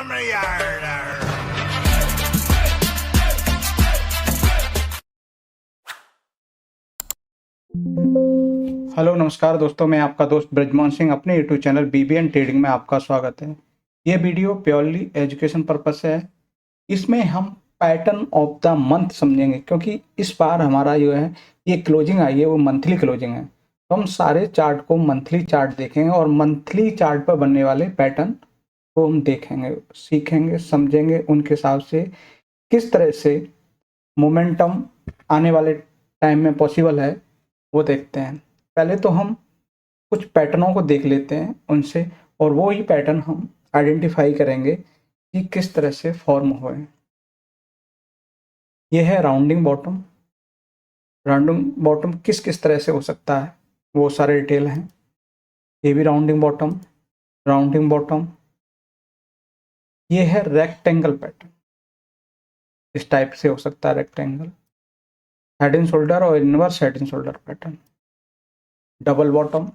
Hello नमस्कार दोस्तों, मैं आपका दोस्त ब्रजमोहन सिंह अपने यूट्यूब चैनल बीबीएन ट्रेडिंग में आपका स्वागत है। ये वीडियो प्योरली एजुकेशन पर्पस है। इसमें हम पैटर्न ऑफ द मंथ समझेंगे, क्योंकि इस बार हमारा जो है ये क्लोजिंग आई है वो मंथली क्लोजिंग है। तो हम सारे चार्ट को मंथली चार्ट देखेंगे और मंथली चार्ट पर बनने वाले पैटर्न को हम देखेंगे, सीखेंगे, समझेंगे। उनके हिसाब से किस तरह से मोमेंटम आने वाले टाइम में पॉसिबल है वो देखते हैं। पहले तो हम कुछ पैटर्नों को देख लेते हैं उनसे, और वो ही पैटर्न हम आइडेंटिफाई करेंगे कि किस तरह से फॉर्म हुए। यह है राउंडिंग बॉटम। राउंडिंग बॉटम किस किस तरह से हो सकता है वो सारे डिटेल हैं। ये भी राउंडिंग बॉटम, राउंडिंग बॉटम। ये है रेक्टेंगल पैटर्न, इस टाइप से हो सकता है रेक्टेंगल। हेड एंड शोल्डर और inverse head and shoulder pattern. Double bottom,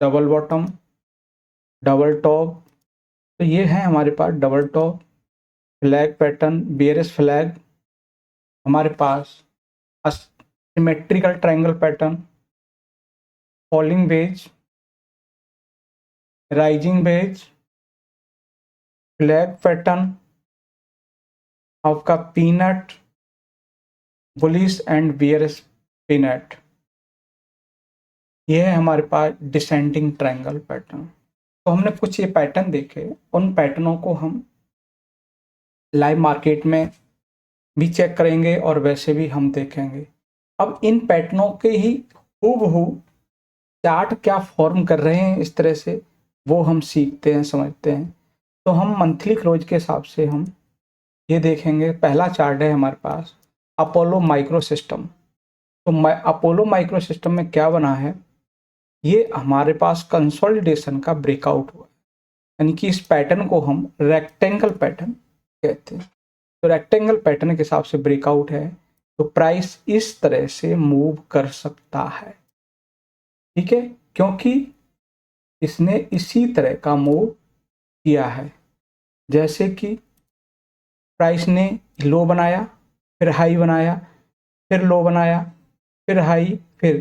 double bottom, double top. तो ये है हमारे पास double top. Flag pattern, bearish flag. हमारे पास symmetrical triangle pattern, falling wedge, rising wedge, flag pattern, आपका pennant, bullish and bearish pennant. ये है हमारे पास डिसेंडिंग ट्रायंगल पैटर्न। तो हमने कुछ ये पैटर्न देखे, उन पैटर्नों को हम लाइव मार्केट में भी चेक करेंगे और वैसे भी हम देखेंगे। अब इन पैटर्नों के ही हूबहू चार्ट क्या फॉर्म कर रहे हैं इस तरह से, वो हम सीखते हैं, समझते हैं। तो हम मंथली क्लोज के हिसाब से हम ये देखेंगे। पहला चार्ट है हमारे पास अपोलो माइक्रो सिस्टम। तो अपोलो माइक्रो सिस्टम में क्या बना है, ये हमारे पास कंसोलिडेशन का ब्रेकआउट हुआ, यानी कि इस पैटर्न को हम रेक्टेंगल पैटर्न कहते हैं। तो रेक्टेंगल पैटर्न के हिसाब से ब्रेकआउट है, तो प्राइस इस तरह से मूव कर सकता है, ठीक है, क्योंकि इसने इसी तरह का मूव किया है। जैसे कि प्राइस ने लो बनाया, फिर हाई बनाया, फिर लो बनाया, फिर हाई, फिर,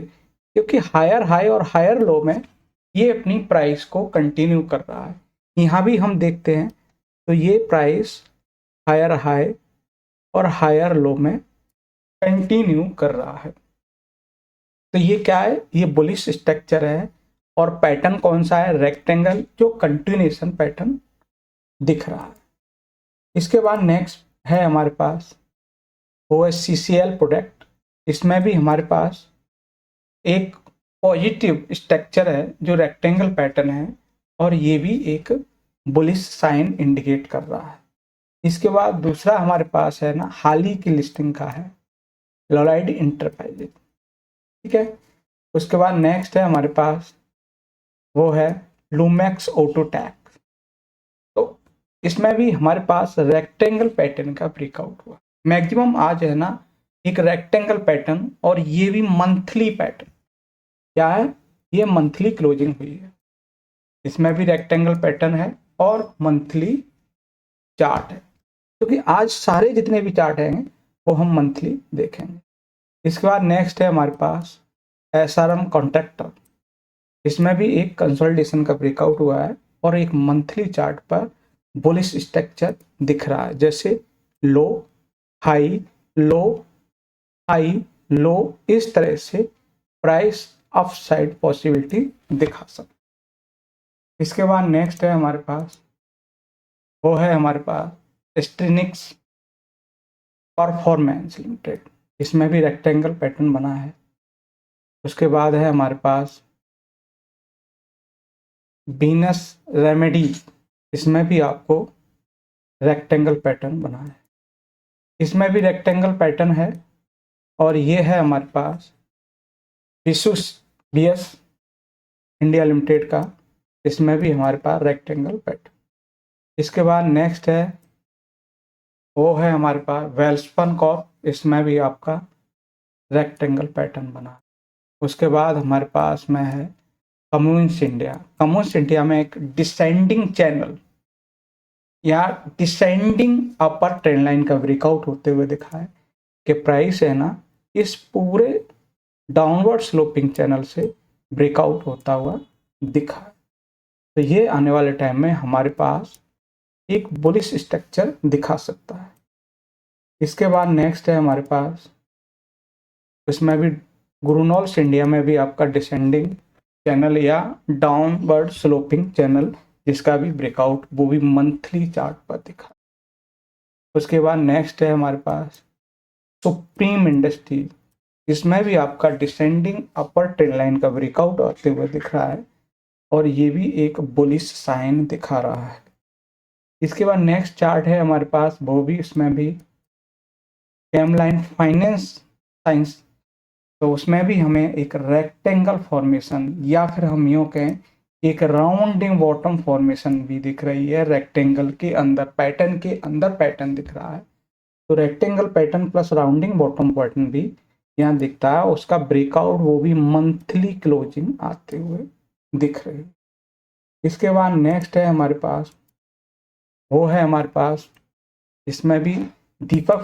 क्योंकि हायर हाई और हायर लो में ये अपनी प्राइस को कंटिन्यू कर रहा है। यहाँ भी हम देखते हैं तो ये प्राइस हायर हाई और हायर लो में कंटिन्यू कर रहा है। तो ये क्या है, ये बुलिश स्ट्रक्चर है। और पैटर्न कौन सा है, रेक्टेंगल, जो कंटिन्यूएशन पैटर्न दिख रहा है। इसके बाद नेक्स्ट है हमारे पास OSCCL प्रोडक्ट। इसमें भी हमारे पास एक पॉजिटिव स्ट्रक्चर है जो रेक्टेंगल पैटर्न है, और ये भी एक बुलिश साइन इंडिकेट कर रहा है। इसके बाद दूसरा हमारे पास है ना, हाल ही की लिस्टिंग का है लॉयड इंटरप्राइजेज, ठीक है। उसके बाद नेक्स्ट है हमारे पास, वो है लूमेक्स ऑटोटैक। तो इसमें भी हमारे पास रेक्टेंगल पैटर्न का ब्रेकआउट हुआ। मैक्सिमम आज है ना एक रेक्टेंगल पैटर्न, और ये भी मंथली पैटर्न। क्या है, ये मंथली क्लोजिंग हुई है। इसमें भी रेक्टेंगल पैटर्न है और मंथली चार्ट है, क्योंकि आज सारे जितने भी चार्ट हैं वो हम मंथली देखेंगे। इसके बाद नेक्स्ट है हमारे पास SRM कॉन्ट्रैक्टर। इसमें भी एक कंसोलिडेशन का ब्रेकआउट हुआ है और एक मंथली चार्ट पर बुलिश स्ट्रक्चर दिख रहा है। जैसे लो हाई लो हाई लो, इस तरह से प्राइस अप साइड पॉसिबिलिटी दिखा सकते। इसके बाद नेक्स्ट है हमारे पास, वो है हमारे पास स्ट्रिनिक्स परफॉर्मेंस लिमिटेड। इसमें भी रेक्टेंगल पैटर्न बना है। उसके बाद है हमारे पास वीनस रेमेडी। इसमें भी आपको रेक्टेंगल पैटर्न बना है। इसमें भी रेक्टेंगल पैटर्न है, और ये है हमारे पास विशुस BS इंडिया लिमिटेड का। इसमें भी हमारे पास रेक्टेंगल पैटर्न। इसके बाद नेक्स्ट है, वो है हमारे पास वेल्सपन कॉर्प। इसमें भी आपका रेक्टेंगल पैटर्न बना। उसके बाद हमारे पास में है कम्युनिस्ट इंडिया। कम्युनिस्ट इंडिया में एक डिसेंडिंग चैनल यहाँ डिसेंडिंग अपर ट्रेंड लाइन का ब्रेकआउट होते हुए दिखा है कि प्राइस है ना इस पूरे डाउनवर्ड स्लोपिंग चैनल से ब्रेकआउट होता हुआ दिखा है। तो ये आने वाले टाइम में हमारे पास एक बुलिश स्ट्रक्चर दिखा सकता है। इसके बाद नेक्स्ट है हमारे पास, इसमें भी गुरुनॉल्स इंडिया में भी आपका डिसेंडिंग चैनल या डाउनवर्ड स्लोपिंग चैनल जिसका भी ब्रेकआउट वो भी मंथली चार्ट पर दिखा। उसके बाद नेक्स्ट है हमारे पास सुप्रीम इंडस्ट्रीज, इसमें भी आपका डिसेंडिंग अपर ट्रेंड लाइन का ब्रेकआउट आते हुए दिख रहा है और ये भी एक बुलिश साइन दिखा रहा है। इसके बाद नेक्स्ट चार्ट है हमारे पास, वो भी इसमें भी कैमलाइन फाइनेंस साइंस, तो उसमें भी हमें एक रेक्टेंगल फॉर्मेशन या फिर हम यूँ कहें एक राउंडिंग बॉटम फॉर्मेशन भी दिख रही है। रेक्टेंगल के अंदर पैटर्न के अंदर पैटर्न दिख रहा है, तो rectangle pattern plus rounding bottom pattern भी यहाँ दिखता है। उसका ब्रेकआउट वो भी मंथली क्लोजिंग आते हुए दिख रही है। इसके बाद नेक्स्ट है हमारे पास, वो है हमारे पास इसमें भी दीपक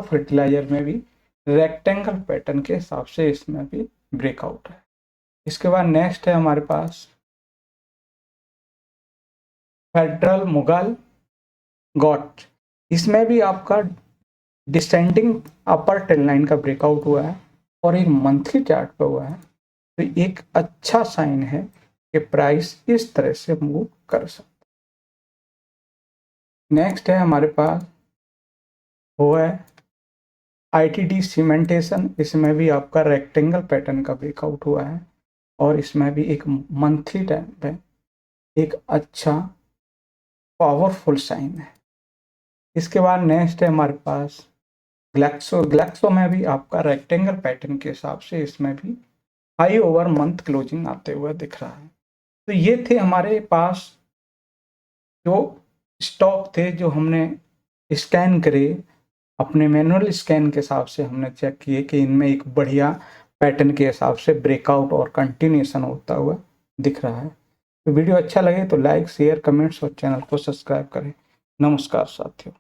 फर्टिलाइजर में भी रेक्टेंगल पैटर्न के हिसाब से इसमें भी ब्रेकआउट है। इसके बाद नेक्स्ट है हमारे पास फेडरल मुगल गॉट, इसमें भी आपका डिसेंडिंग अपर ट्रेंड लाइन का ब्रेकआउट हुआ है और एक मंथली चार्ट पे हुआ है, तो एक अच्छा साइन है कि प्राइस इस तरह से मूव कर सकता है। नेक्स्ट है हमारे पास वो है आईटीडी सीमेंटेशन, इसमें भी आपका रेक्टेंगल पैटर्न का ब्रेकआउट हुआ है और इसमें भी एक मंथली टाइम पे एक अच्छा पावरफुल साइन है। इसके बाद नेक्स्ट है हमारे पास ग्लैक्सो में भी आपका रेक्टेंगल पैटर्न के हिसाब से इसमें भी हाई ओवर मंथ क्लोजिंग आते हुए दिख रहा है। तो ये थे हमारे पास जो स्टॉक थे जो हमने स्कैन करे, अपने मैनुअल स्कैन के हिसाब से हमने चेक किए कि इनमें एक बढ़िया पैटर्न के हिसाब से ब्रेकआउट और कंटिन्यूएशन होता हुआ दिख रहा है। तो वीडियो अच्छा लगे तो लाइक शेयर कमेंट्स और चैनल को सब्सक्राइब करें। नमस्कार साथियों।